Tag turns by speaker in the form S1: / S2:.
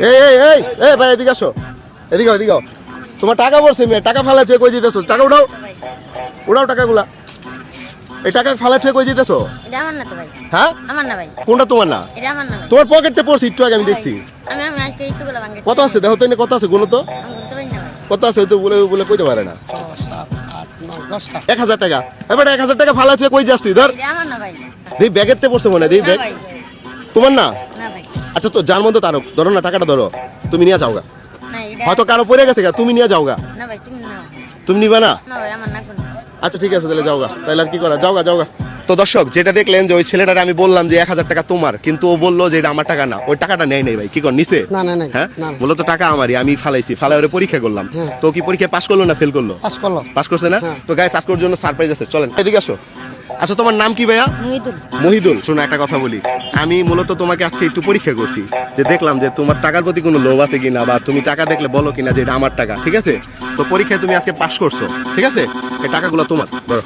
S1: এই এই এই এই ভাই এদিকে আসো, এদিকে এদিকে। তোমার টাকা পড়ছে মেয়ে, টাকা ফালাচ্ছে কই যেতেছো? টাকা উঠাও, উঠাও টাকাগুলা। এই টাকা ফালাচ্ছে কই যেতেছো?
S2: এটা আমার না তো ভাই।
S1: হ্যাঁ
S2: আমার না ভাই।
S1: কোনটা তোমার না?
S2: এটা আমার না ভাই।
S1: তোমার পকেটে পড়ছে একটু আগে আমি দেখছি।
S2: আমি আমি আজকে ইতুগুলা ভাঙে।
S1: কত আছে দেখো তো, এনে কত আছে গুলো তো,
S2: আমি বলতে পারি না ভাই।
S1: কত আছে তো বলে বলে কইতে পারে না।
S3: 7, 8, 9, 10টা।
S1: 1000 টাকা। এবার 1000 টাকা ফালাচ্ছে কই যাস তুই? ধর
S2: এটা আমার না ভাই।
S1: দেই ব্যাগেতে পড়ছে মনে, দেই
S2: না
S1: ব্যাগ
S2: ভাই।
S1: তোমার না।
S2: না ভাই।
S1: আচ্ছা তো যার মধ্যে তারও ধরো না, টাকাটা ধরো, তুমি নিয়ে যাওগা।
S2: না এটা
S1: হয়তো কারো পড়ে গেছে গা, তুমি নিয়ে যাওগা।
S2: না ভাই তুমি না।
S1: তুমি নিবা না?
S2: না ভাই আমার না কোন।
S1: আচ্ছা ঠিক আছে তাহলে যাওগা, তাহলে আর কি করা, যাওগা যাওগা। তো দর্শক যেটা দেখলেন যে ওই ছেলেটারে আমি বললাম যে 1000 টাকা তোমার, কিন্তু ও বললো যে এটা আমার টাকা না। ওই টাকাটা নেয় নাই ভাই, কি কর নিছে?
S3: না না না
S1: হ্যাঁ
S3: না,
S1: মূলত টাকা আমারই, আমি ফালাইছি, ফালাই ওরে পরীক্ষা করলাম।
S3: হ্যাঁ।
S1: তো কি পরীক্ষা পাস করলো না ফেল করলো?
S3: পাস করলো।
S1: পাস করছে না?
S3: হ্যাঁ।
S1: তো গাইস আজকের জন্য সারপ্রাইজ আছে, চলেন এদিকে আসো। আচ্ছা তোমার নাম কি ভাইয়া?
S2: মুহিদুল।
S1: মহিদুল, শোনো একটা কথা বলি, আমি মূলত তোমাকে আজকে একটু পরীক্ষা করছি, যে দেখলাম যে তোমার টাকার প্রতি কোনো লোভ আছে কিনা, বা তুমি টাকা দেখলে বলো কিনা যে এটা আমার টাকা, ঠিক আছে? তো পরীক্ষায় তুমি আজকে পাস করছো, ঠিক আছে? এই টাকাগুলো তোমার, ধরো।